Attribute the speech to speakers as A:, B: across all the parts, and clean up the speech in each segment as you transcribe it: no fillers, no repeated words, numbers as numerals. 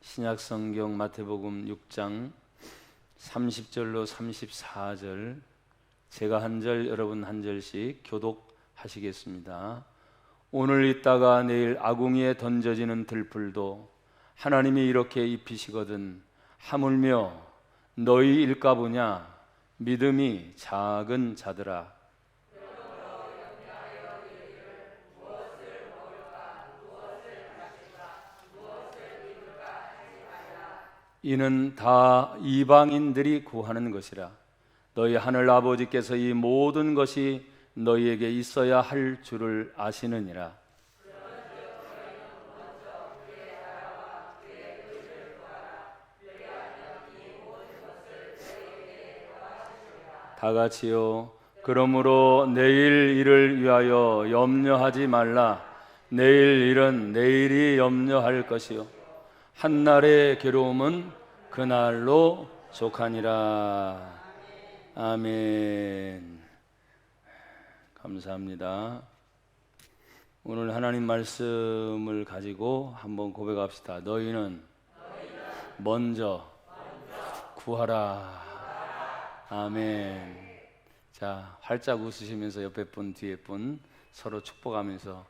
A: 신약성경 마태복음 6장 30절로 34절 제가 한 절 여러분 한 절씩 교독하시겠습니다. 오늘 있다가 내일 아궁이에 던져지는 들풀도 하나님이 이렇게 입히시거든 하물며 너희 일까보냐 믿음이 작은 자들아. 이는 다 이방인들이 구하는 것이라. 너희 하늘 아버지께서 이 모든 것이 너희에게 있어야 할 줄을 아시느니라. 다 같이요. 그러므로 내일 일을 위하여 염려하지 말라. 내일 일은 내일이 염려할 것이요 한날의 괴로움은 그날로 족하니라. 아멘. 감사합니다. 오늘 하나님 말씀을 가지고 한번 고백합시다. 너희는 먼저 구하라. 아멘. 자, 활짝 웃으시면서 옆에 분 뒤에 분 서로 축복하면서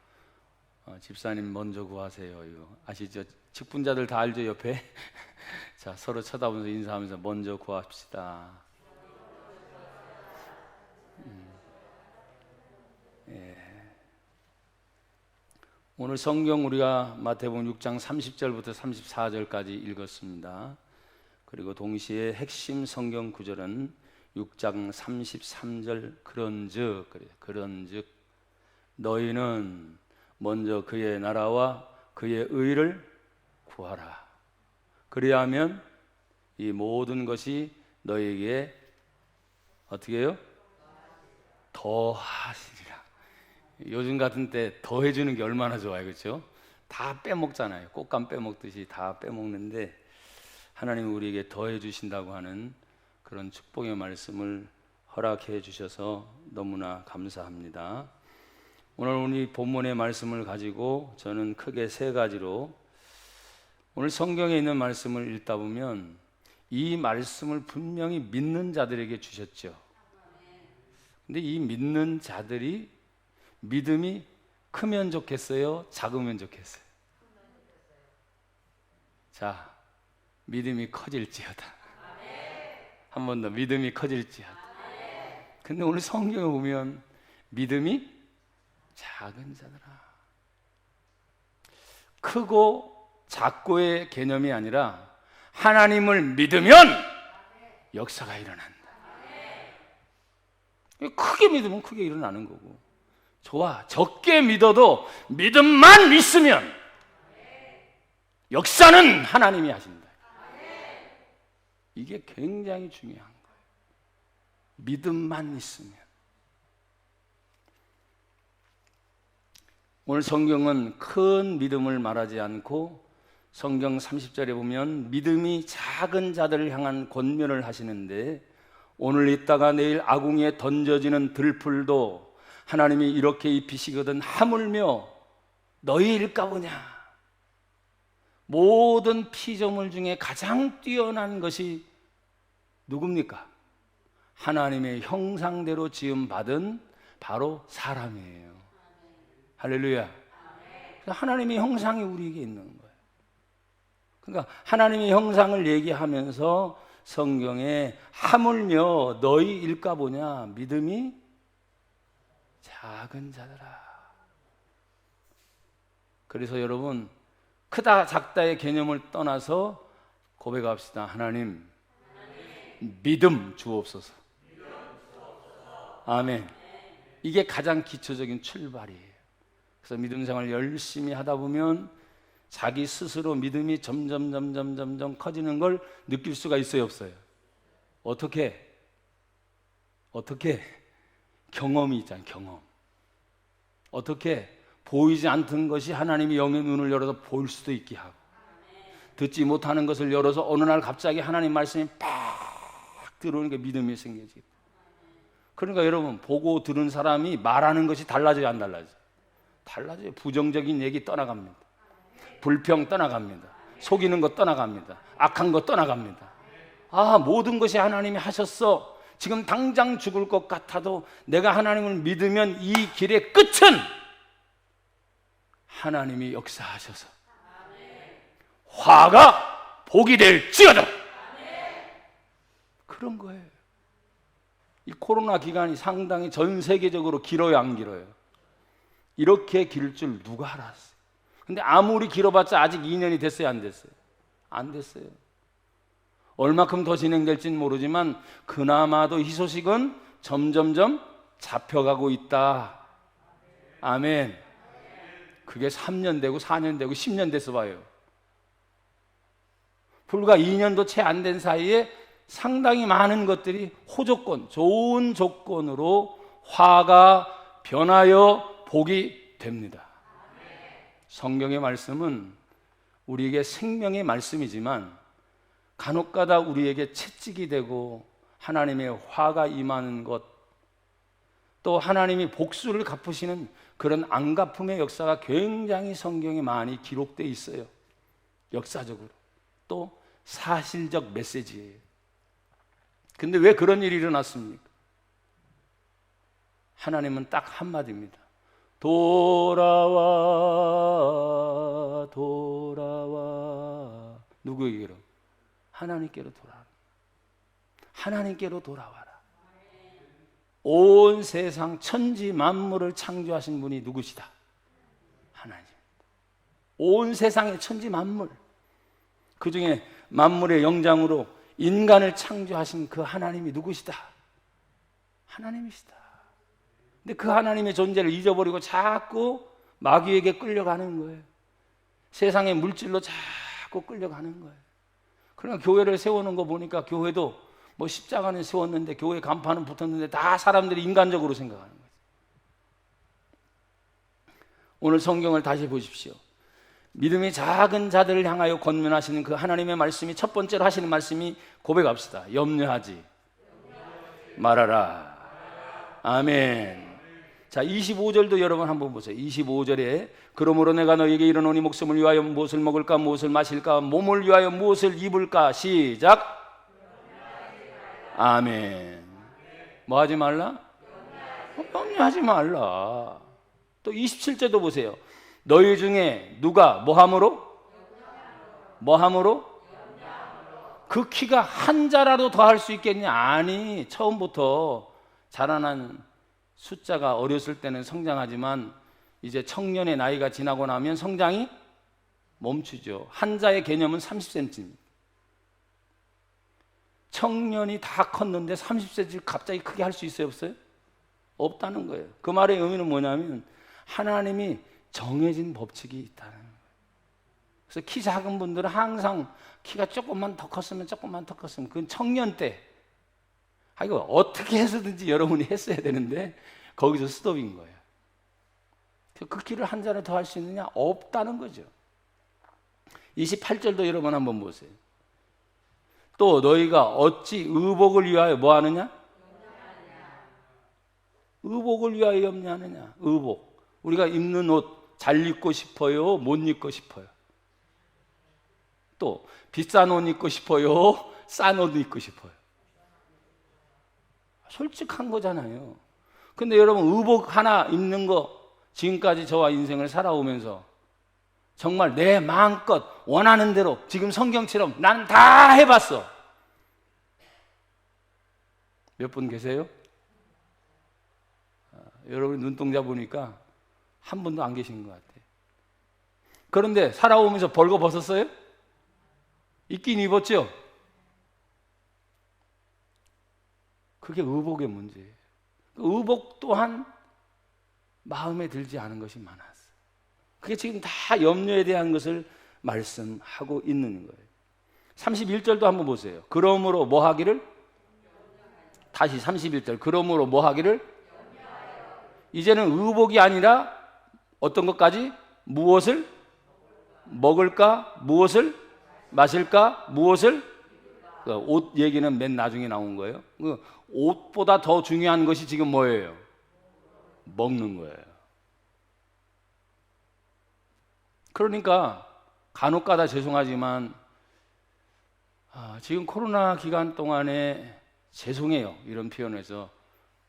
A: 집사님 먼저 구하세요. 이거 아시죠? 직분자들 다 알죠? 옆에 자, 서로 쳐다보면서 인사하면서 먼저 구합시다. 예. 오늘 성경 우리가 마태복음 6장 30절부터 34절까지 읽었습니다. 그리고 동시에 핵심 성경 구절은 6장 33절 그런즉 너희는 먼저 그의 나라와 그의 의를 구하라. 그리하면 이 모든 것이 너희에게 어떻게 해요? 더하시리라. 요즘 같은 때 더해주는 게 얼마나 좋아요, 그렇죠? 다 빼먹잖아요. 꽃감 빼먹듯이 다 빼먹는데 하나님이 우리에게 더해주신다고 하는 그런 축복의 말씀을 허락해 주셔서 너무나 감사합니다. 오늘 우리 본문의 말씀을 가지고 저는 크게 세 가지로 오늘 성경에 있는 말씀을 읽다 보면 이 말씀을 분명히 믿는 자들에게 주셨죠. 근데 이 믿는 자들이 믿음이 크면 좋겠어요? 작으면 좋겠어요? 자, 믿음이 커질지어다. 한 번 더 믿음이 커질지어다. 근데 오늘 성경에 보면 믿음이 작은 자들아. 크고 작고의 개념이 아니라 하나님을 믿으면 역사가 일어난다. 크게 믿으면 크게 일어나는 거고, 좋아, 적게 믿어도 믿음만 있으면 역사는 하나님이 하신다. 이게 굉장히 중요한 거예요. 믿음만 있으면. 오늘 성경은 큰 믿음을 말하지 않고 성경 30절에 보면 믿음이 작은 자들을 향한 권면을 하시는데, 오늘 있다가 내일 아궁이에 던져지는 들풀도 하나님이 이렇게 입히시거든 하물며 너희일까 보냐. 모든 피조물 중에 가장 뛰어난 것이 누굽니까? 하나님의 형상대로 지음받은 바로 사람이에요. 할렐루야. 하나님의 형상이 우리에게 있는 거예요. 그러니까 하나님의 형상을 얘기하면서 성경에 하물며 너희일까 보냐, 믿음이 작은 자들아. 그래서 여러분, 크다 작다의 개념을 떠나서 고백합시다. 하나님, 믿음 주옵소서. 아멘. 이게 가장 기초적인 출발이에요. 그래서 믿음 생활을 열심히 하다 보면 자기 스스로 믿음이 점점 커지는 걸 느낄 수가 있어요, 없어요? 어떻게? 경험이 있잖아요, 경험. 어떻게? 보이지 않던 것이 하나님이 영의 눈을 열어서 보일 수도 있게 하고, 듣지 못하는 것을 열어서 어느 날 갑자기 하나님 말씀이 팍 들어오니까 믿음이 생겨지고. 그러니까 여러분, 보고 들은 사람이 말하는 것이 달라져요, 안 달라져요? 달라져요. 부정적인 얘기 떠나갑니다. 불평 떠나갑니다. 속이는 것 떠나갑니다. 악한 것 떠나갑니다. 아, 모든 것이 하나님이 하셨어. 지금 당장 죽을 것 같아도 내가 하나님을 믿으면 이 길의 끝은 하나님이 역사하셔서 화가 복이 될지어다. 그런 거예요. 이 코로나 기간이 상당히 전 세계적으로 길어요, 안 길어요? 이렇게 길 줄 누가 알았어요? 근데 아무리 길어봤자 아직 2년이 됐어요, 안 됐어요? 안 됐어요. 얼마큼 더 진행될지는 모르지만 그나마도 이 소식은 점점점 잡혀가고 있다. 아멘. 그게 3년 되고 4년 되고 10년 돼서 봐요. 불과 2년도 채 안 된 사이에 상당히 많은 것들이 호조건, 좋은 조건으로 화가 변하여 복이 됩니다. 성경의 말씀은 우리에게 생명의 말씀이지만 간혹가다 우리에게 채찍이 되고 하나님의 화가 임하는 것, 또 하나님이 복수를 갚으시는 그런 안갚음의 역사가 굉장히 성경에 많이 기록되어 있어요. 역사적으로 또 사실적 메시지예요. 근데 왜 그런 일이 일어났습니까? 하나님은 딱 한마디입니다. 돌아와 돌아와. 누구에게로? 하나님께로 돌아와. 하나님께로 돌아와라. 온 세상 천지 만물을 창조하신 분이 누구시다? 하나님. 온 세상의 천지 만물, 그 중에 만물의 영장으로 인간을 창조하신 그 하나님이 누구시다? 하나님이시다. 근데 그 하나님의 존재를 잊어버리고 자꾸 마귀에게 끌려가는 거예요. 세상의 물질로 자꾸 끌려가는 거예요. 그러나 교회를 세우는 거 보니까 교회도 뭐 십자가는 세웠는데 교회 간판은 붙었는데 다 사람들이 인간적으로 생각하는 거예요. 오늘 성경을 다시 보십시오. 믿음이 작은 자들을 향하여 권면하시는 그 하나님의 말씀이 첫 번째로 하시는 말씀이 고백합시다. 염려하지 말아라. 아멘. 자, 25절도 여러분 한번 보세요. 25절에 그러므로 내가 너에게 이르노니 목숨을 위하여 무엇을 먹을까 무엇을 마실까 몸을 위하여 무엇을 입을까. 시작. 아멘. 뭐 하지 말라? 염려하지 말라. 또 27절도 보세요. 너희 중에 누가 뭐함으로? 뭐함으로? 그 키가 한 자라도 더 할 수 있겠냐? 아니, 처음부터 자라난 숫자가 어렸을 때는 성장하지만 이제 청년의 나이가 지나고 나면 성장이 멈추죠. 한 자의 개념은 30cm입니다. 청년이 다 컸는데 30cm 갑자기 크게 할 수 있어요, 없어요? 없다는 거예요. 그 말의 의미는 뭐냐면 하나님이 정해진 법칙이 있다는 거예요. 그래서 키 작은 분들은 항상 키가 조금만 더 컸으면 그건 청년 때 이거 어떻게 해서든지 여러분이 했어야 되는데 거기서 스톱인 거예요. 그 키를 한 자를 더 할 수 있느냐? 없다는 거죠. 28절도 여러분 한번 보세요. 또 너희가 어찌 의복을 위하여 뭐 하느냐? 의복을 위하여 염려하느냐? 의복. 우리가 입는 옷 잘 입고 싶어요? 못 입고 싶어요? 또 비싼 옷 입고 싶어요? 싼 옷 입고 싶어요? 솔직한 거잖아요. 근데 여러분 의복 하나 입는 거 지금까지 저와 인생을 살아오면서 정말 내 마음껏 원하는 대로 지금 성경처럼 나는 다 해봤어. 몇 분 계세요? 여러분 눈동자 보니까 한 분도 안 계신 것 같아요. 그런데 살아오면서 벌거벗었어요? 입긴 입었죠? 그게 의복의 문제예요. 의복 또한 마음에 들지 않은 것이 많았어요. 그게 지금 다 염려에 대한 것을 말씀하고 있는 거예요. 31절도 한번 보세요. 그러므로 뭐 하기를? 다시 31절. 그러므로 뭐 하기를? 이제는 의복이 아니라 어떤 것까지? 무엇을 먹을까? 무엇을 마실까? 무엇을? 옷 얘기는 맨 나중에 나온 거예요. 옷보다 더 중요한 것이 지금 뭐예요? 먹는 거예요. 그러니까 간혹가다 죄송하지만 지금 코로나 기간 동안에 죄송해요 이런 표현에서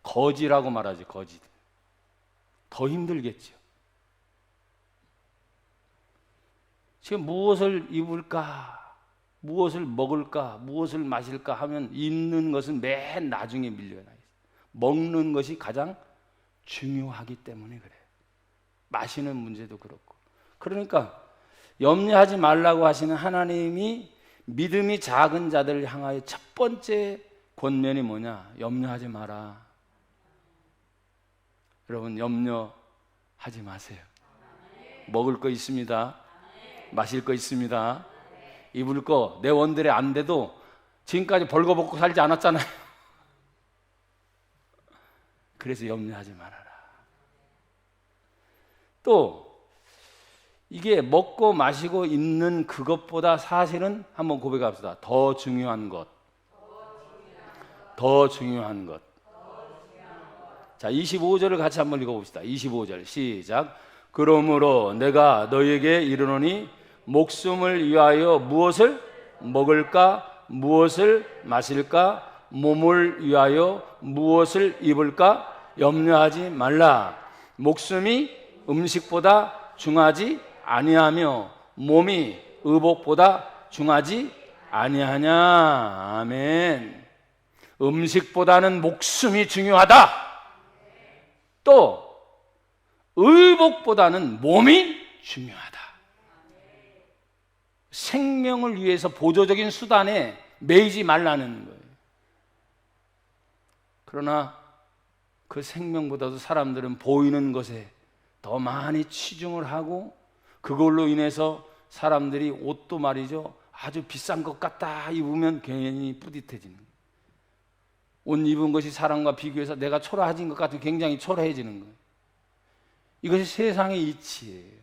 A: 거지라고 말하지. 거지 더 힘들겠죠. 지금 무엇을 입을까, 무엇을 먹을까, 무엇을 마실까 하면 입는 것은 맨 나중에 밀려나 있어요. 먹는 것이 가장 중요하기 때문에 그래요. 마시는 문제도 그렇고. 그러니까 염려하지 말라고 하시는 하나님이 믿음이 작은 자들을 향하여 첫 번째 권면이 뭐냐? 염려하지 마라. 여러분 염려하지 마세요. 먹을 거 있습니다. 마실 거 있습니다. 입을 거 내 원들에 안 돼도 지금까지 벌거벗고 살지 않았잖아요. 그래서 염려하지 말아라. 또 이게 먹고 마시고 입는 그것보다 사실은 한번 고백합시다. 더 중요한 것. 더 중요한 것. 자, 25절을 같이 한번 읽어봅시다. 25절 시작. 그러므로 내가 너희에게 이르노니 목숨을 위하여 무엇을 먹을까, 무엇을 마실까, 몸을 위하여 무엇을 입을까 염려하지 말라. 목숨이 음식보다 중하지 아니하며 몸이 의복보다 중하지 아니하냐. 아멘. 음식보다는 목숨이 중요하다. 또 의복보다는 몸이 중요하다. 생명을 위해서 보조적인 수단에 매이지 말라는 거예요. 그러나 그 생명보다도 사람들은 보이는 것에 더 많이 치중을 하고 그걸로 인해서 사람들이 옷도 말이죠, 아주 비싼 것 같다 입으면 괜히 뿌듯해지는 거예요. 옷 입은 것이 사람과 비교해서 내가 초라해진 것 같으면 굉장히 초라해지는 거예요. 이것이 세상의 이치예요.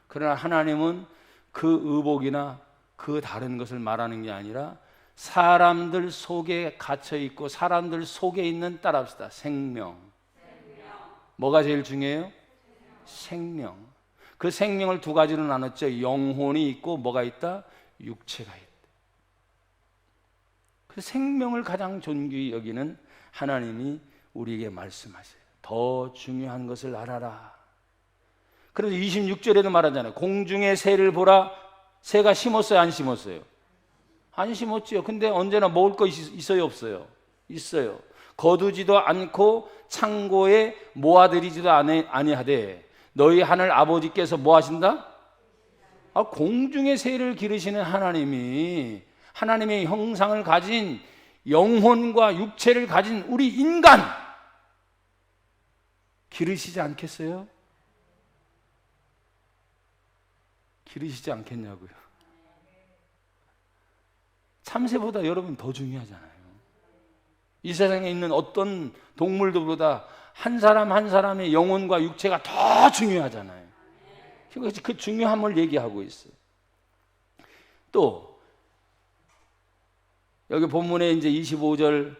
A: 그러나 하나님은 그 의복이나 그 다른 것을 말하는 게 아니라 사람들 속에 갇혀 있고 사람들 속에 있는, 따라합시다, 생명. 뭐가 제일 중요해요? 생명. 그 생명을 두 가지로 나눴죠. 영혼이 있고 뭐가 있다? 육체가 있다. 그 생명을 가장 존귀히 여기는 하나님이 우리에게 말씀하세요. 더 중요한 것을 알아라. 그래서 26절에도 말하잖아요. 공중의 새를 보라. 새가 심었어요, 안 심었어요? 안 심었지요. 근데 언제나 먹을 거 있어요, 없어요? 있어요. 거두지도 않고 창고에 모아들이지도 아니하되 너희 하늘 아버지께서 뭐 하신다? 공중의 새를 기르시는 하나님이 하나님의 형상을 가진 영혼과 육체를 가진 우리 인간 기르시지 않겠어요? 기르시지 않겠냐고요. 참새보다 여러분 더 중요하잖아요. 이 세상에 있는 어떤 동물들보다 한 사람 한 사람의 영혼과 육체가 더 중요하잖아요. 그 중요함을 얘기하고 있어요. 또 여기 본문에 이제 25절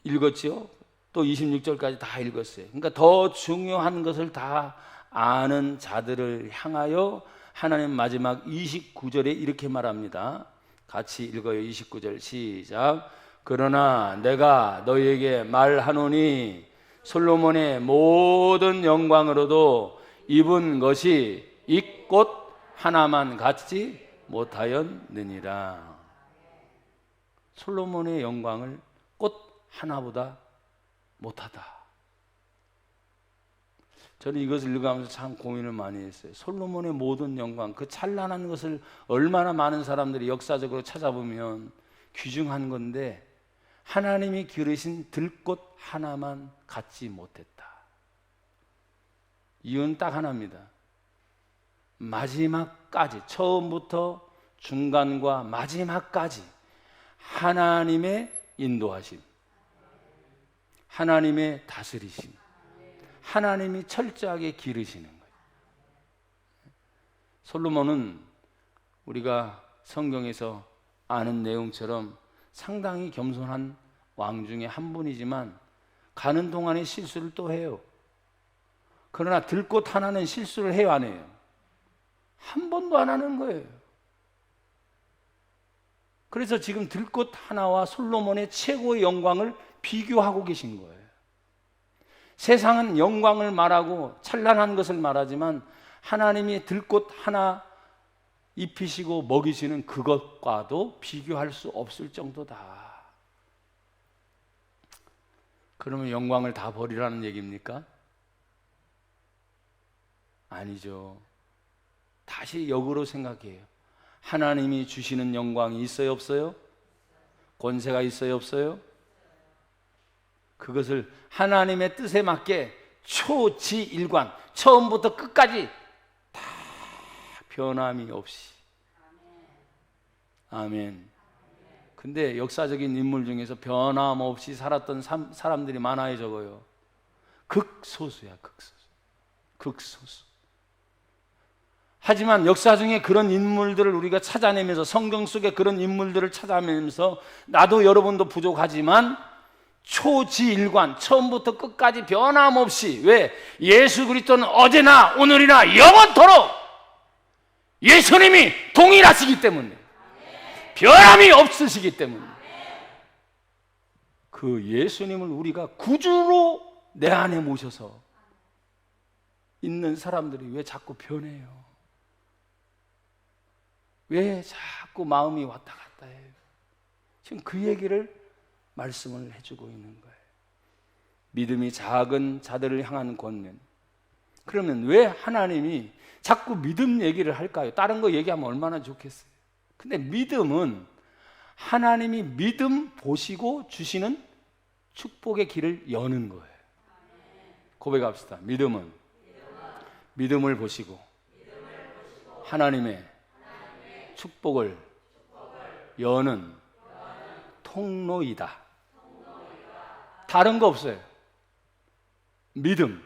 A: 읽었죠. 또 26절까지 다 읽었어요. 그러니까 더 중요한 것을 다 아는 자들을 향하여 하나님 마지막 29절에 이렇게 말합니다. 같이 읽어요. 29절 시작. 그러나 내가 너희에게 말하노니 솔로몬의 모든 영광으로도 입은 것이 이 꽃 하나만 갖지 못하였느니라. 솔로몬의 영광을 꽃 하나보다 못하다. 저는 이것을 읽으면서 참 고민을 많이 했어요. 솔로몬의 모든 영광, 그 찬란한 것을 얼마나 많은 사람들이 역사적으로 찾아보면 귀중한 건데 하나님이 기르신 들꽃 하나만 갖지 못했다. 이유는 딱 하나입니다. 마지막까지, 처음부터 중간과 마지막까지 하나님의 인도하심, 하나님의 다스리심, 하나님이 철저하게 기르시는 거예요. 솔로몬은 우리가 성경에서 아는 내용처럼 상당히 겸손한 왕 중에 한 분이지만 가는 동안에 실수를 또 해요. 그러나 들꽃 하나는 실수를 해요, 안 해요? 한 번도 안 하는 거예요. 그래서 지금 들꽃 하나와 솔로몬의 최고의 영광을 비교하고 계신 거예요. 세상은 영광을 말하고 찬란한 것을 말하지만 하나님이 들꽃 하나 입히시고 먹이시는 그것과도 비교할 수 없을 정도다. 그러면 영광을 다 버리라는 얘기입니까? 아니죠. 다시 역으로 생각해요. 하나님이 주시는 영광이 있어요, 없어요? 권세가 있어요, 없어요? 그것을 하나님의 뜻에 맞게 초지일관, 처음부터 끝까지 다 변함이 없이. 아멘. 근데 역사적인 인물 중에서 변함없이 살았던 사람들이 많아요, 적어요? 극소수야, 극소수. 하지만 역사 중에 그런 인물들을 우리가 찾아내면서, 성경 속에 그런 인물들을 찾아내면서 나도 여러분도 부족하지만 초지일관, 처음부터 끝까지 변함없이, 왜? 예수 그리스도는 어제나 오늘이나 영원토록 예수님이 동일하시기 때문에, 변함이 없으시기 때문에, 그 예수님을 우리가 구주로 내 안에 모셔서 있는 사람들이 왜 자꾸 변해요? 왜 자꾸 마음이 왔다 갔다 해요? 지금 그 얘기를 말씀을 해주고 있는 거예요. 믿음이 작은 자들을 향한 권면. 그러면 왜 하나님이 자꾸 믿음 얘기를 할까요? 다른 거 얘기하면 얼마나 좋겠어요. 근데 믿음은 하나님이 믿음 보시고 주시는 축복의 길을 여는 거예요. 고백합시다. 믿음을 보시고 하나님의 축복을 여는 통로이다. 다른 거 없어요. 믿음.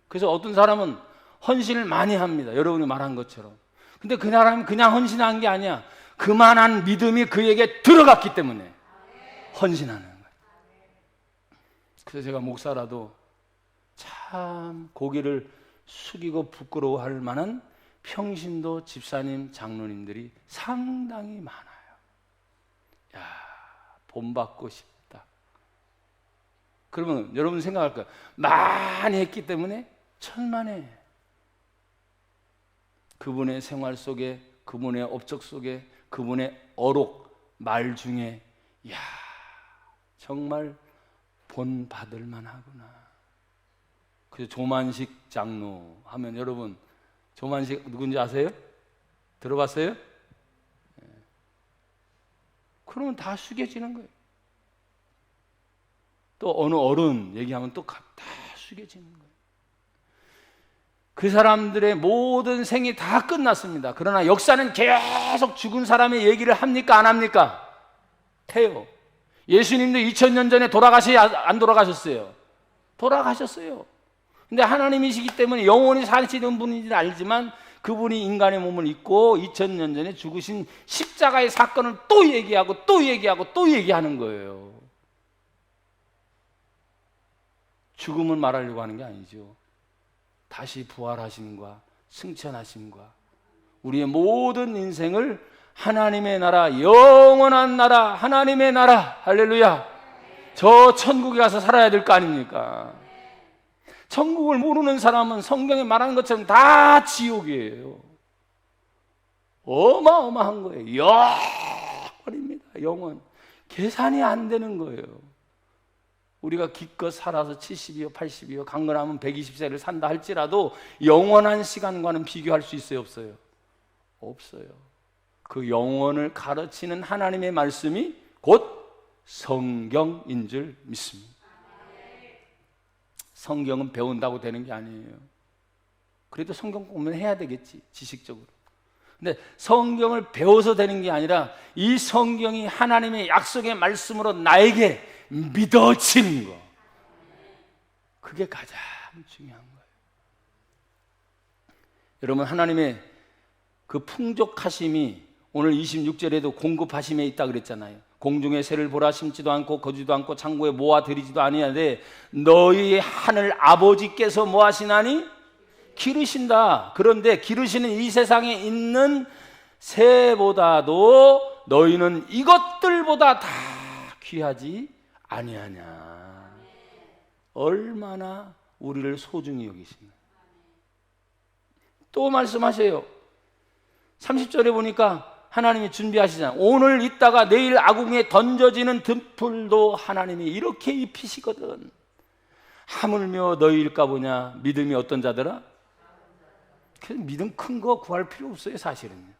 A: 그래서 어떤 사람은 헌신을 많이 합니다. 여러분이 말한 것처럼. 근데 그 사람은 그냥 헌신한 게 아니야. 그만한 믿음이 그에게 들어갔기 때문에 헌신하는 거예요. 그래서 제가 목사라도 참 고개를 숙이고 부끄러워할 만한 평신도 집사님, 장로님들이 상당히 많아요. 야, 본받고 싶다. 그러면 여러분 생각할 거예요. 많이 했기 때문에 천만에. 그분의 생활 속에, 그분의 업적 속에, 그분의 어록, 말 중에 야, 정말 본받을 만하구나. 그래서 조만식 장로 하면 여러분, 조만식 누군지 아세요? 들어봤어요? 그러면 다 숙여지는 거예요. 또 어느 어른 얘기하면 또 다 숙여지는 거예요. 그 사람들의 모든 생이 다 끝났습니다. 그러나 역사는 계속 죽은 사람의 얘기를 합니까? 안 합니까? 해요. 예수님도 2000년 전에 안 돌아가셨어요? 돌아가셨어요. 근데 하나님이시기 때문에 영원히 사시는 분인지 알지만 그분이 인간의 몸을 입고 2000년 전에 죽으신 십자가의 사건을 또 얘기하고 또 얘기하고 또 얘기하는 거예요. 죽음을 말하려고 하는 게 아니죠. 다시 부활하심과 승천하심과 우리의 모든 인생을 하나님의 나라, 영원한 나라, 하나님의 나라, 할렐루야, 저 천국에 가서 살아야 될 거 아닙니까? 천국을 모르는 사람은 성경에 말하는 것처럼 다 지옥이에요. 어마어마한 거예요. 영원입니다. 영원. 계산이 안 되는 거예요. 우리가 기껏 살아서 70이요 80이요 강건하면 120세를 산다 할지라도 영원한 시간과는 비교할 수 있어요, 없어요? 없어요. 그 영원을 가르치는 하나님의 말씀이 곧 성경인 줄 믿습니다. 성경은 배운다고 되는 게 아니에요. 그래도 성경 공부는 해야 되겠지, 지식적으로. 근데 성경을 배워서 되는 게 아니라 이 성경이 하나님의 약속의 말씀으로 나에게 믿어지는 거, 그게 가장 중요한 거예요. 여러분, 하나님의 그 풍족하심이 오늘 26절에도 공급하심에 있다 그랬잖아요. 공중의 새를 보라, 심지도 않고 거지도 않고 창고에 모아 들이지도 아니하되 너희 하늘 아버지께서 뭐 하시나니? 기르신다. 그런데 기르시는 이 세상에 있는 새보다도 너희는 이것들보다 다 귀하지 아니하냐. 얼마나 우리를 소중히 여기시나. 또 말씀하세요. 30절에 보니까 하나님이 준비하시잖아요. 오늘 있다가 내일 아궁에 던져지는 등불도 하나님이 이렇게 입히시거든. 하물며 너희일까 보냐. 믿음이 어떤 자더라? 믿음 큰 거 구할 필요 없어요, 사실은요.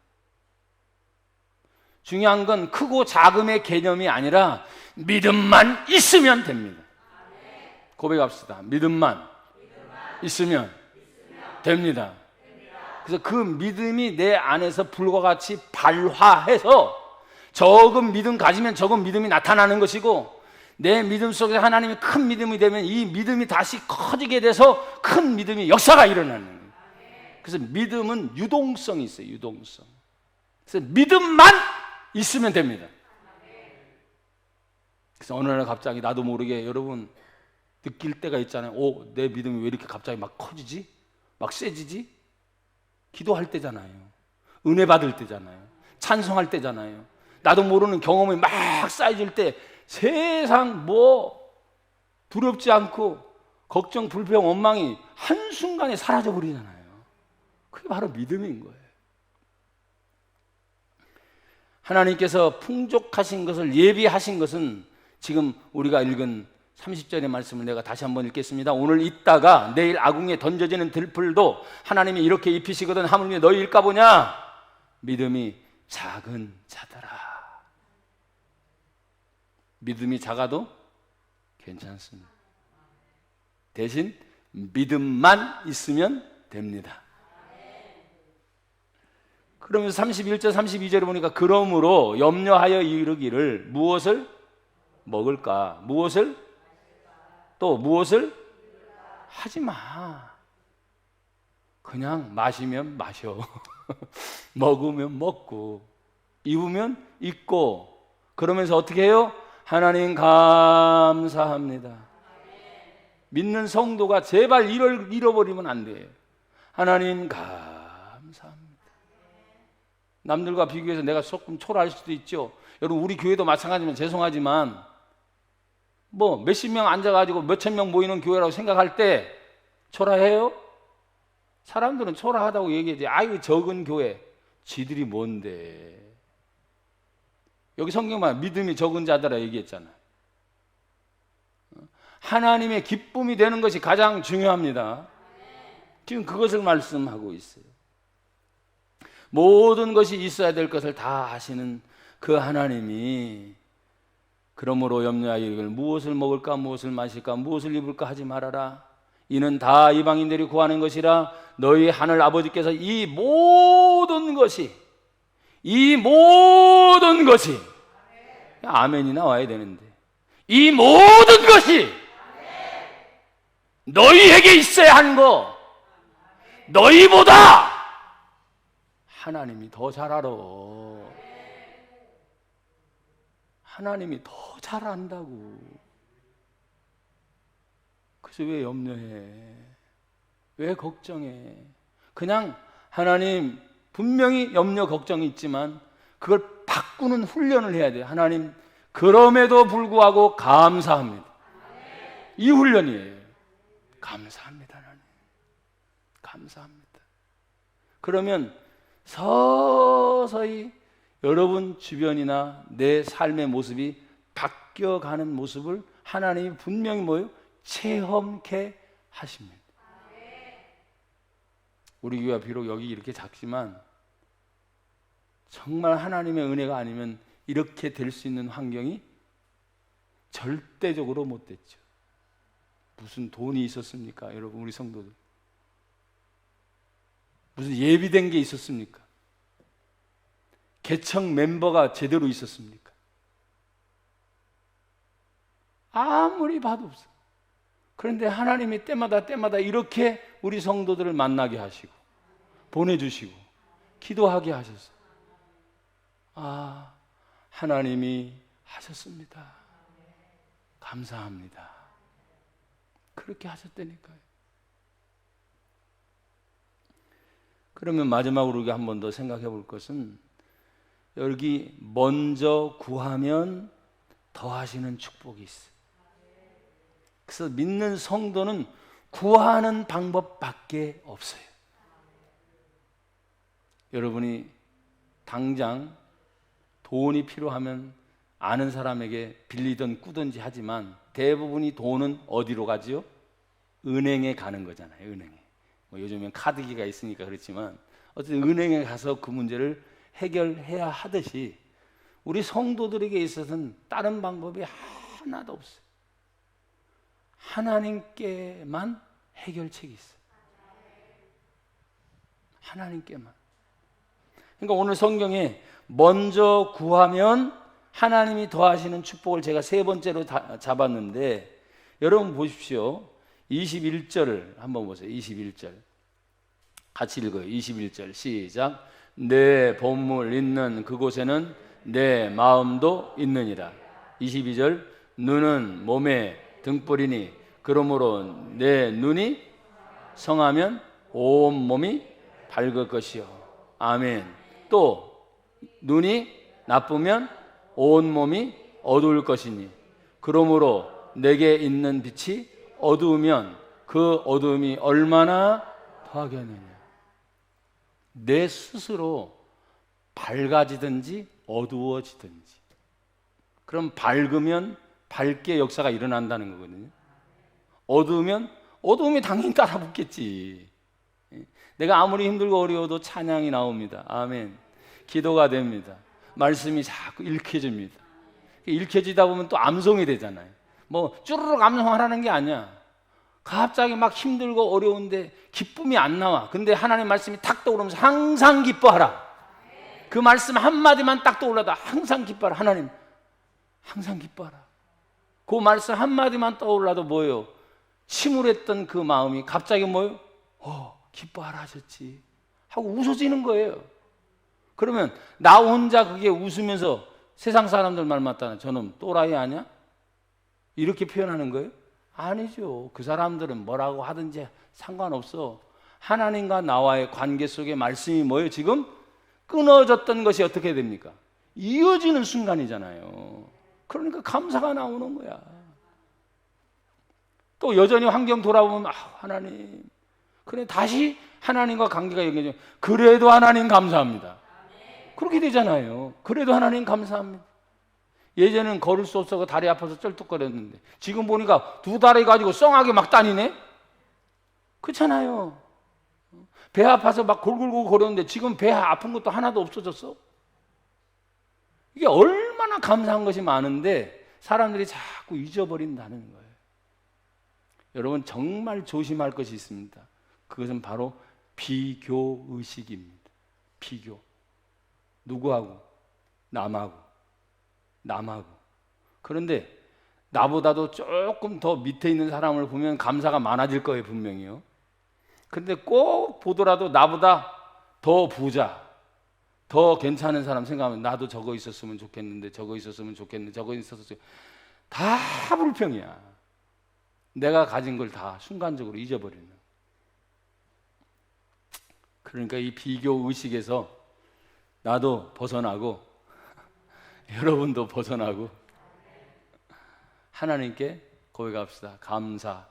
A: 중요한 건 크고 작음의 개념이 아니라 믿음만 있으면 됩니다. 고백합시다. 믿음만 있으면 됩니다. 그래서 그 믿음이 내 안에서 불과 같이 발화해서 적은 믿음 가지면 적은 믿음이 나타나는 것이고, 내 믿음 속에 하나님이 큰 믿음이 되면 이 믿음이 다시 커지게 돼서 큰 믿음이 역사가 일어나는 거예요. 그래서 믿음은 유동성이 있어요. 유동성. 그래서 믿음만 있으면 됩니다. 그래서 어느 날 갑자기 나도 모르게 여러분 느낄 때가 있잖아요. 오, 내 믿음이 왜 이렇게 갑자기 막 커지지? 막 세지지? 기도할 때잖아요. 은혜 받을 때잖아요. 찬송할 때잖아요. 나도 모르는 경험이 막 쌓여질 때 세상 뭐 두렵지 않고 걱정, 불평, 원망이 한순간에 사라져 버리잖아요. 그게 바로 믿음인 거예요. 하나님께서 풍족하신 것을 예비하신 것은 지금 우리가 읽은 30절의 말씀을 내가 다시 한번 읽겠습니다. 오늘 있다가 내일 아궁에 던져지는 들풀도 하나님이 이렇게 입히시거든. 하물며 너희일까 보냐. 믿음이 작은 자더라. 믿음이 작아도 괜찮습니다. 대신 믿음만 있으면 됩니다. 그러면서 31절 32절에 보니까 그러므로 염려하여 이르기를 무엇을 먹을까, 무엇을 또 무엇을 하지 마. 그냥 마시면 마셔. 먹으면 먹고 입으면 입고. 그러면서 어떻게 해요? 하나님 감사합니다. 믿는 성도가 제발 잃어버리면 안 돼요. 하나님 감사합니다. 남들과 비교해서 내가 조금 초라할 수도 있죠. 여러분 우리 교회도 마찬가지면 죄송하지만 뭐 몇십 명 앉아가지고 몇천 명 모이는 교회라고 생각할 때 초라해요? 사람들은 초라하다고 얘기하지. 아유 적은 교회. 지들이 뭔데. 여기 성경만 믿음이 적은 자들아 얘기했잖아. 하나님의 기쁨이 되는 것이 가장 중요합니다. 지금 그것을 말씀하고 있어요. 모든 것이 있어야 될 것을 다 하시는 그 하나님이 그러므로 염려하여 이르기를 무엇을 먹을까 무엇을 마실까 무엇을 입을까 하지 말아라. 이는 다 이방인들이 구하는 것이라. 너희 하늘 아버지께서 이 모든 것이 아멘이 나와야 되는데 이 모든 것이 너희에게 있어야 하는 거. 너희보다 하나님이 더 잘 알아. 하나님이 더 잘 안다고. 그래서 왜 염려해? 왜 걱정해? 그냥 하나님 분명히 염려 걱정이 있지만 그걸 바꾸는 훈련을 해야 돼요. 하나님 그럼에도 불구하고 감사합니다. 이 훈련이에요. 감사합니다. 하나님 감사합니다. 그러면 서서히 여러분 주변이나 내 삶의 모습이 바뀌어가는 모습을 하나님이 분명히 뭐예요? 체험케 하십니다. 우리 교회가 비록 여기 이렇게 작지만 정말 하나님의 은혜가 아니면 이렇게 될 수 있는 환경이 절대적으로 못 됐죠. 무슨 돈이 있었습니까? 여러분 우리 성도들 무슨 예비된 게 있었습니까? 개척 멤버가 제대로 있었습니까? 아무리 봐도 없어. 그런데 하나님이 때마다 이렇게 우리 성도들을 만나게 하시고 보내주시고 기도하게 하셔서 아, 하나님이 하셨습니다. 감사합니다. 그렇게 하셨다니까요. 그러면 마지막으로 우리가 한 번 더 생각해 볼 것은 여기 먼저 구하면 더하시는 축복이 있어요. 그래서 믿는 성도는 구하는 방법밖에 없어요. 여러분이 당장 돈이 필요하면 아는 사람에게 빌리든 꾸든지 하지만 대부분이 돈은 어디로 가지요? 은행에 가는 거잖아요. 은행에. 뭐 요즘엔 카드기가 있으니까 그렇지만 어쨌든 은행에 가서 그 문제를 해결해야 하듯이 우리 성도들에게 있어서는 다른 방법이 하나도 없어요. 하나님께만 해결책이 있어요. 하나님께만. 그러니까 오늘 성경에 먼저 구하면 하나님이 더하시는 축복을 제가 세 번째로 잡았는데, 여러분 보십시오. 21절을 한번 보세요. 21절 같이 읽어요. 21절 시작. 내 보물 있는 그곳에는 내 마음도 있느니라. 22절 눈은 몸의 등불이니 그러므로 내 눈이 성하면 온 몸이 밝을 것이요. 아멘. 또 눈이 나쁘면 온 몸이 어두울 것이니 그러므로 내게 있는 빛이 어두우면 그 어두움이 얼마나 더하겠느냐. 내 스스로 밝아지든지 어두워지든지, 그럼 밝으면 밝게 역사가 일어난다는 거거든요. 어두우면 어두움이 당연히 따라 붙겠지. 내가 아무리 힘들고 어려워도 찬양이 나옵니다. 아멘. 기도가 됩니다. 말씀이 자꾸 읽혀집니다. 읽혀지다 보면 또 암송이 되잖아요. 뭐 쭈르륵 암송하라는 게 아니야. 갑자기 막 힘들고 어려운데 기쁨이 안 나와. 근데 하나님 말씀이 탁 떠오르면서 항상 기뻐하라. 그 말씀 한마디만 딱 떠올라도 항상 기뻐하라. 하나님 항상 기뻐하라. 그 말씀 한마디만 떠올라도 뭐예요? 침울했던 그 마음이 갑자기 뭐예요? 기뻐하라 하셨지 하고 웃어지는 거예요. 그러면 나 혼자 그게 웃으면서 세상 사람들 말 맞다나 저놈 또라이 아니야? 이렇게 표현하는 거예요? 아니죠. 그 사람들은 뭐라고 하든지 상관없어. 하나님과 나와의 관계 속의 말씀이 뭐예요? 지금 끊어졌던 것이 어떻게 됩니까? 이어지는 순간이잖아요. 그러니까 감사가 나오는 거야. 또 여전히 환경 돌아보면 하나님, 그래 다시 하나님과 관계가 연결되면 그래도 하나님 감사합니다. 그렇게 되잖아요. 그래도 하나님 감사합니다. 예전에는 걸을 수 없어서 다리 아파서 쩔뚝거렸는데 지금 보니까 두 다리 가지고 썽하게 막 다니네? 그렇잖아요. 배 아파서 막 골골골 거렸는데 지금 배 아픈 것도 하나도 없어졌어. 이게 얼마나 감사한 것이 많은데 사람들이 자꾸 잊어버린다는 거예요. 여러분 정말 조심할 것이 있습니다. 그것은 바로 비교의식입니다. 비교. 누구하고? 남하고. 그런데 나보다도 조금 더 밑에 있는 사람을 보면 감사가 많아질 거예요, 분명히요. 근데 꼭 보더라도 나보다 더 부자, 더 괜찮은 사람 생각하면 나도 저거 있었으면 좋겠는데, 저거 있었으면 좋겠는데, 저거 있었으면 다 불평이야. 내가 가진 걸 다 순간적으로 잊어버리는. 그러니까 이 비교 의식에서 나도 벗어나고 여러분도 벗어나고 하나님께 고백합시다. 감사.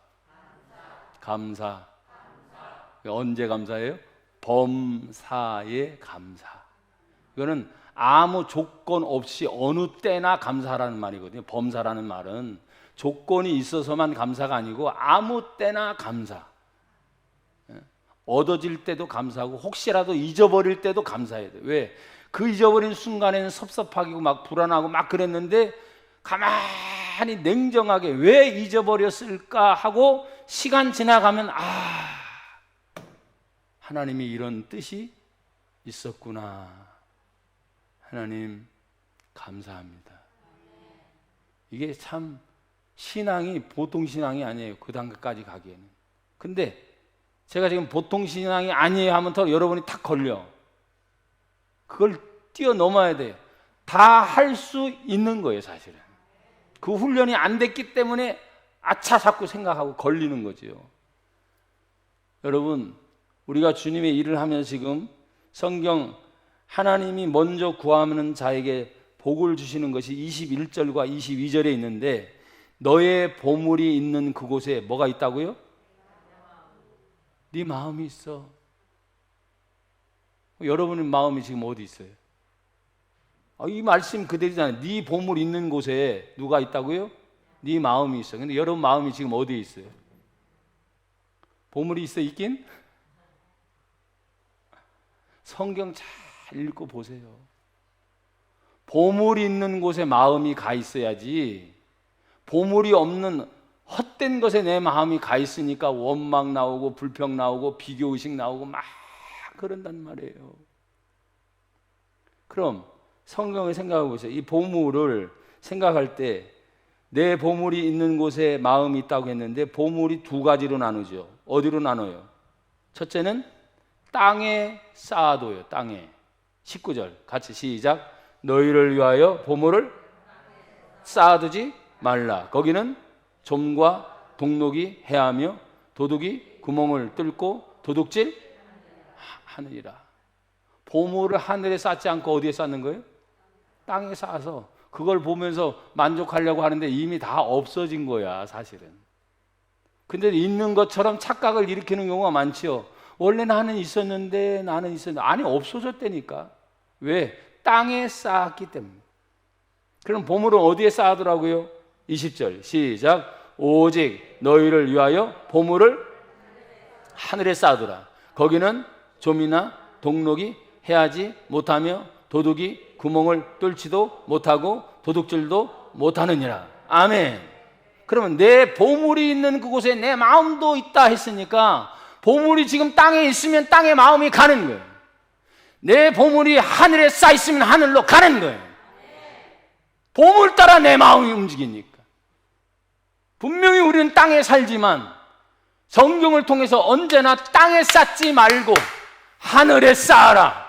A: 언제 감사해요? 범사에 감사. 이거는 아무 조건 없이 어느 때나 감사라는 말이거든요. 범사라는 말은 조건이 있어서만 감사가 아니고 아무 때나 감사. 얻어질 때도 감사하고 혹시라도 잊어버릴 때도 감사해야 돼요. 왜? 그 잊어버린 순간에는 섭섭하고 막 불안하고 막 그랬는데 가만히 냉정하게 왜 잊어버렸을까 하고 시간 지나가면 하나님이 이런 뜻이 있었구나. 하나님 감사합니다. 이게 참 신앙이 보통 신앙이 아니에요. 그 단계까지 가기에는. 근데 제가 지금 보통 신앙이 아니에요 하면 더 여러분이 탁 걸려. 그걸 뛰어넘어야 돼요. 다 할 수 있는 거예요, 사실은. 그 훈련이 안 됐기 때문에 아차 자꾸 생각하고 걸리는 거죠. 여러분, 우리가 주님의 일을 하면서 지금 성경 하나님이 먼저 구하는 자에게 복을 주시는 것이 21절과 22절에 있는데, 너의 보물이 있는 그곳에 뭐가 있다고요? 네 마음이 있어. 여러분의 마음이 지금 어디 있어요? 이 말씀 그대로잖아요. 네 보물 있는 곳에 누가 있다고요? 네 마음이 있어. 근데 여러분 마음이 지금 어디에 있어요? 보물이 있어 있긴? 성경 잘 읽고 보세요. 보물이 있는 곳에 마음이 가 있어야지, 보물이 없는 헛된 것에 내 마음이 가 있으니까 원망 나오고 불평 나오고 비교의식 나오고 막 그런단 말이에요. 그럼 성경을 생각해 보세요. 이 보물을 생각할 때 내 보물이 있는 곳에 마음이 있다고 했는데, 보물이 두 가지로 나누죠. 어디로 나눠요? 첫째는 땅에 쌓아둬요. 땅에. 19절 같이 시작. 너희를 위하여 보물을 쌓아두지 말라. 거기는 좀과 동록이 해하며 도둑이 구멍을 뚫고 도둑질 하느니라. 보물을 하늘에 쌓지 않고 어디에 쌓는 거예요? 땅에 쌓아서 그걸 보면서 만족하려고 하는데 이미 다 없어진 거야, 사실은. 근데 있는 것처럼 착각을 일으키는 경우가 많지요. 원래 나는 있었는데 아니 없어졌다니까. 왜? 땅에 쌓았기 때문에. 그럼 보물은 어디에 쌓아두라고요? 20절 시작. 오직 너희를 위하여 보물을 하늘에 쌓아두라. 거기는 좀이나 동록이 해하지 못하며 도둑이 구멍을 뚫지도 못하고 도둑질도 못하느니라. 아멘. 그러면 내 보물이 있는 그곳에 내 마음도 있다 했으니까, 보물이 지금 땅에 있으면 땅에 마음이 가는 거예요. 내 보물이 하늘에 쌓여 있으면 하늘로 가는 거예요. 보물 따라 내 마음이 움직이니까. 분명히 우리는 땅에 살지만 성경을 통해서 언제나 땅에 쌓지 말고 하늘에 쌓아라.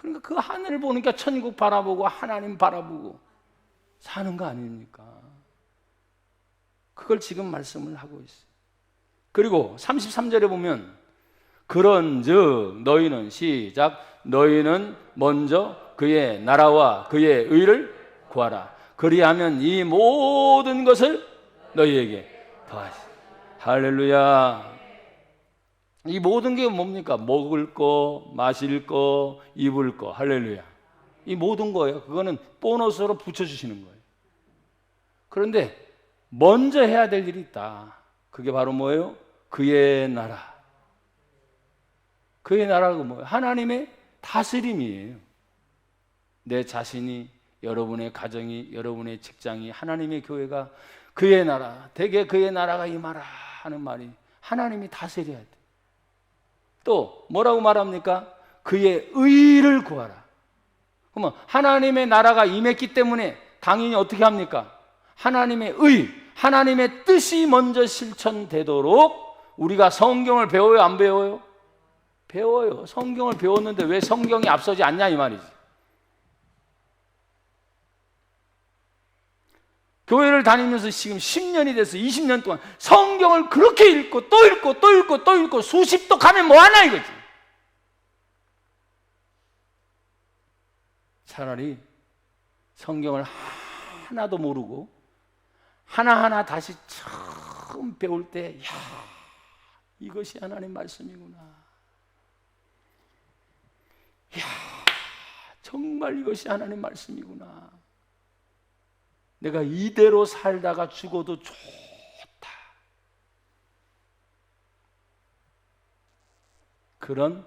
A: 그러니까 그 하늘을 보니까 천국 바라보고 하나님 바라보고 사는 거 아닙니까? 그걸 지금 말씀을 하고 있어요. 그리고 33절에 보면 그런즉 너희는 시작. 너희는 먼저 그의 나라와 그의 의를 구하라. 그리하면 이 모든 것을 너희에게 더하시. 할렐루야. 이 모든 게 뭡니까? 먹을 거, 마실 거, 입을 거. 할렐루야. 이 모든 거예요. 그거는 보너스로 붙여주시는 거예요. 그런데 먼저 해야 될 일이 있다. 그게 바로 뭐예요? 그의 나라. 그의 나라가 뭐예요? 하나님의 다스림이에요. 내 자신이, 여러분의 가정이, 여러분의 직장이, 하나님의 교회가 그의 나라, 대개 그의 나라가 임하라 하는 말이 하나님이 다스려야 돼. 또 뭐라고 말합니까? 그의 의를 구하라. 그러면 하나님의 나라가 임했기 때문에 당연히 어떻게 합니까? 하나님의 의, 하나님의 뜻이 먼저 실천되도록 우리가 성경을 배워요, 안 배워요? 배워요. 성경을 배웠는데 왜 성경이 앞서지 않냐 이 말이지. 교회를 다니면서 지금 10년이 돼서 20년 동안 성경을 그렇게 읽고 또 읽고 또 읽고 또 읽고 수십도 가면 뭐하나 이거지. 차라리 성경을 하나도 모르고 하나하나 다시 처음 배울 때, 야, 이것이 하나님 말씀이구나. 야, 정말 이것이 하나님 말씀이구나. 내가 이대로 살다가 죽어도 좋다. 그런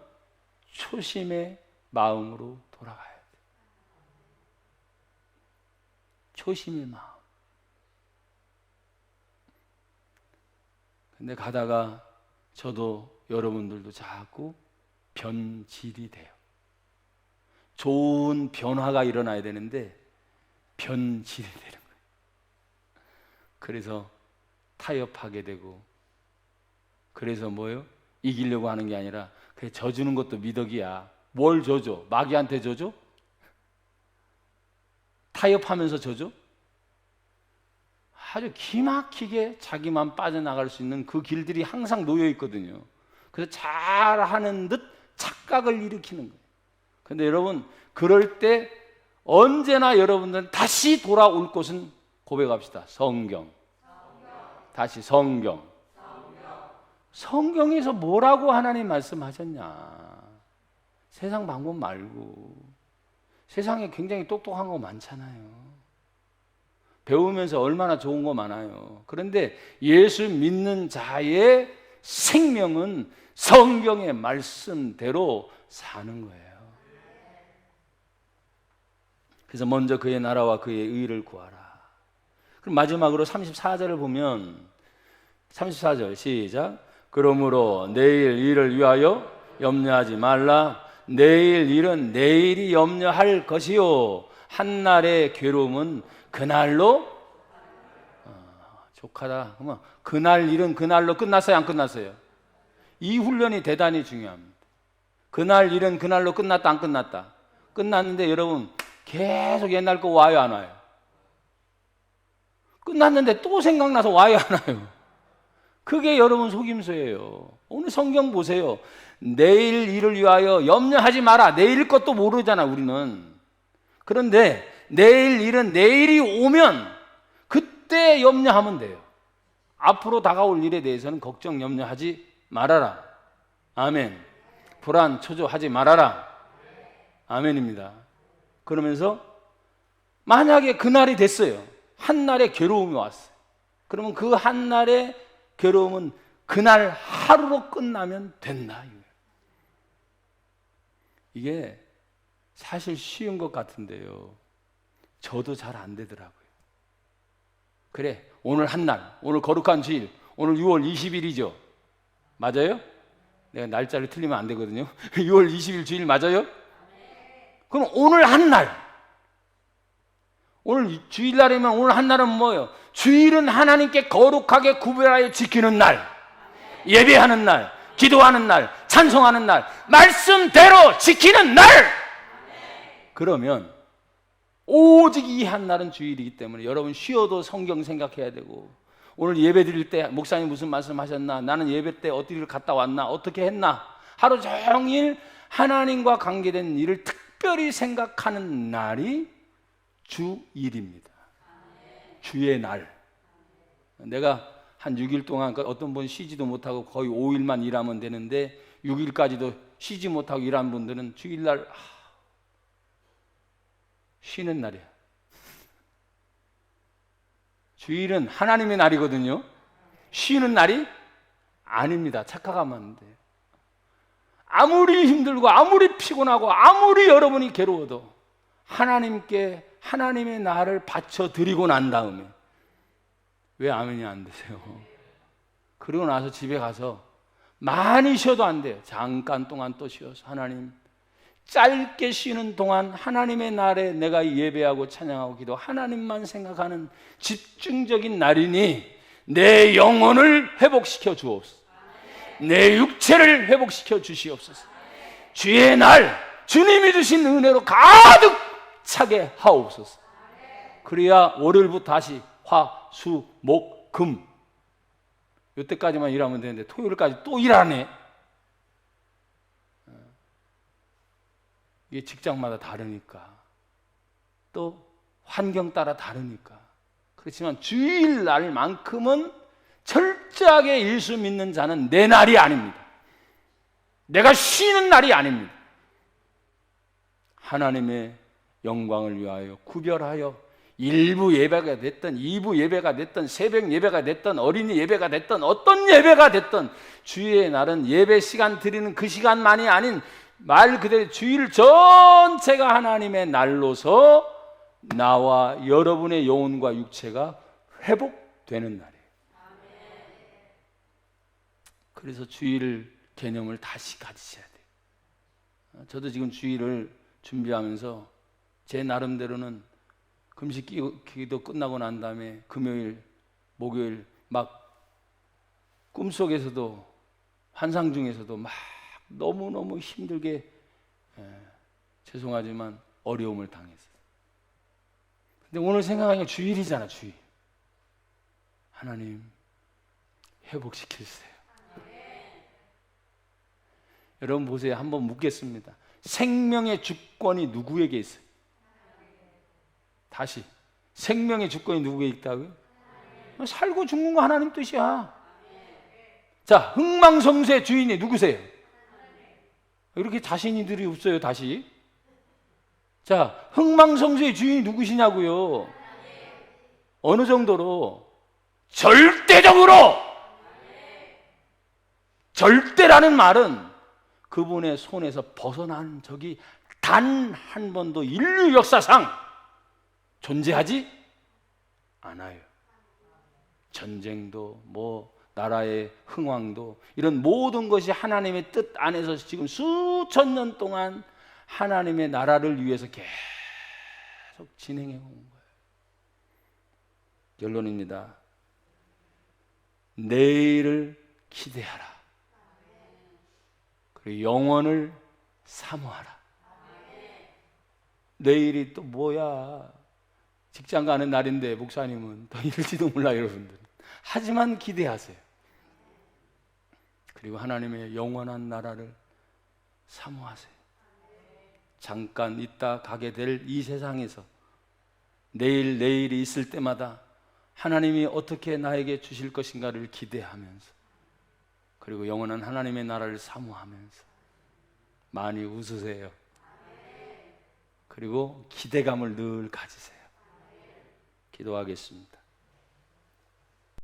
A: 초심의 마음으로 돌아가야 돼. 초심의 마음. 근데 가다가 저도 여러분들도 자꾸 변질이 돼요. 좋은 변화가 일어나야 되는데 변질이 되는 거예요. 그래서 타협하게 되고, 그래서 뭐예요? 이기려고 하는 게 아니라 그래, 져주는 것도 미덕이야. 뭘 져줘? 마귀한테 져줘? 타협하면서 져줘? 아주 기막히게 자기만 빠져나갈 수 있는 그 길들이 항상 놓여 있거든요. 그래서 잘하는 듯 착각을 일으키는 거예요. 근데 여러분, 그럴 때 언제나 여러분들은 다시 돌아올 곳은 고백합시다. 성경. 다시 성경. 성경에서 뭐라고 하나님 말씀하셨냐? 세상 방법 말고. 세상에 굉장히 똑똑한 거 많잖아요. 배우면서 얼마나 좋은 거 많아요. 그런데 예수 믿는 자의 생명은 성경의 말씀대로 사는 거예요. 그래서 먼저 그의 나라와 그의 의를 구하라. 그럼 마지막으로 34절을 보면 34절 시작. 그러므로 내일 일을 위하여 염려하지 말라. 내일 일은 내일이 염려할 것이요 한날의 괴로움은 그날로 족하다. 그러면 그날 일은 그날로 끝났어요, 안 끝났어요? 이 훈련이 대단히 중요합니다. 그날 일은 그날로 끝났다, 안 끝났다? 끝났는데 여러분 계속 옛날 거 와요, 안 와요? 끝났는데 또 생각나서 와요, 안 와요? 그게 여러분 속임수예요. 오늘 성경 보세요. 내일 일을 위하여 염려하지 마라. 내일 것도 모르잖아, 우리는. 그런데 내일 일은 내일이 오면 그때 염려하면 돼요. 앞으로 다가올 일에 대해서는 걱정, 염려하지 말아라. 아멘. 불안, 초조하지 말아라. 아멘입니다. 그러면서 만약에 그날이 됐어요. 한날의 괴로움이 왔어요. 그러면 그 한날의 괴로움은 그날 하루로 끝나면 된다. 이게 사실 쉬운 것 같은데요. 저도 잘 안 되더라고요. 그래, 오늘 한날, 오늘 거룩한 주일, 오늘 6월 20일이죠. 맞아요? 내가 날짜를 틀리면 안 되거든요. 6월 20일 주일 맞아요? 그럼 오늘 한날, 오늘 주일날이면 오늘 한날은 뭐예요? 주일은 하나님께 거룩하게 구별하여 지키는 날, 예배하는 날, 기도하는 날, 찬송하는 날, 말씀대로 지키는 날. 그러면 오직 이 한날은 주일이기 때문에 여러분 쉬어도 성경 생각해야 되고, 오늘 예배 드릴 때 목사님 무슨 말씀 하셨나, 나는 예배 때 어디를 갔다 왔나, 어떻게 했나, 하루 종일 하나님과 관계된 일을 특별히 생각하는 날이 주일입니다. 주의 날. 내가 한 6일 동안 어떤 분 쉬지도 못하고 거의 5일만 일하면 되는데 6일까지도 쉬지 못하고 일한 분들은 주일날 쉬는 날이야. 주일은 하나님의 날이거든요. 쉬는 날이 아닙니다. 착각하면 안 돼요. 아무리 힘들고 아무리 피곤하고 아무리 여러분이 괴로워도 하나님께 하나님의 날을 바쳐드리고 난 다음에, 왜 아멘이 안 되세요? 그러고 나서 집에 가서 많이 쉬어도 안 돼요. 잠깐 동안 또 쉬어서 하나님, 짧게 쉬는 동안 하나님의 날에 내가 예배하고 찬양하고 기도, 하나님만 생각하는 집중적인 날이니 내 영혼을 회복시켜 주옵소서. 내 육체를 회복시켜 주시옵소서. 주의 날, 주님이 주신 은혜로 가득 차게 하옵소서. 그래야 월요일부터 다시 화, 수, 목, 금, 이때까지만 일하면 되는데 토요일까지 또 일하네. 이게 직장마다 다르니까, 또 환경 따라 다르니까. 그렇지만 주일날만큼은 철저하게 예수 믿는 자는 내 날이 아닙니다. 내가 쉬는 날이 아닙니다. 하나님의 영광을 위하여 구별하여 1부 예배가 됐든 2부 예배가 됐든 새벽 예배가 됐든 어린이 예배가 됐든 어떤 예배가 됐든 주일의 날은 예배 시간 드리는 그 시간만이 아닌 말 그대로 주일 전체가 하나님의 날로서 나와 여러분의 영혼과 육체가 회복되는 날이에요. 그래서 주일 개념을 다시 가지셔야 돼요. 저도 지금 주일을 준비하면서 제 나름대로는 금식 기도 끝나고 난 다음에 금요일, 목요일 막 꿈속에서도 환상 중에서도 막 너무너무 힘들게 죄송하지만 어려움을 당했어요. 근데 오늘 생각하니까 주일이잖아, 주일. 하나님 회복시키세요. 여러분 보세요. 한번 묻겠습니다. 생명의 주권이 누구에게 있어요? 다시, 생명의 주권이 누구에게 있다고요? 살고 죽는 거 하나님 뜻이야. 자, 흥망성쇠의 주인이 누구세요? 이렇게 자신이들이 없어요. 다시. 자, 흥망성쇠의 주인이 누구시냐고요? 어느 정도로? 절대적으로! 절대라는 말은 그분의 손에서 벗어난 적이 단 한 번도 인류 역사상 존재하지 않아요. 전쟁도 나라의 흥왕도 이런 모든 것이 하나님의 뜻 안에서 지금 수천 년 동안 하나님의 나라를 위해서 계속 진행해 온 거예요. 결론입니다. 내일을 기대하라. 그리고 영원을 사모하라. 내일이 또 뭐야? 직장 가는 날인데 목사님은 더 이럴지도 몰라 여러분들. 하지만 기대하세요. 그리고 하나님의 영원한 나라를 사모하세요. 잠깐 있다 가게 될 이 세상에서 내일이 있을 때마다 하나님이 어떻게 나에게 주실 것인가를 기대하면서, 그리고 영원한 하나님의 나라를 사모하면서 많이 웃으세요. 그리고 기대감을 늘 가지세요. 기도하겠습니다.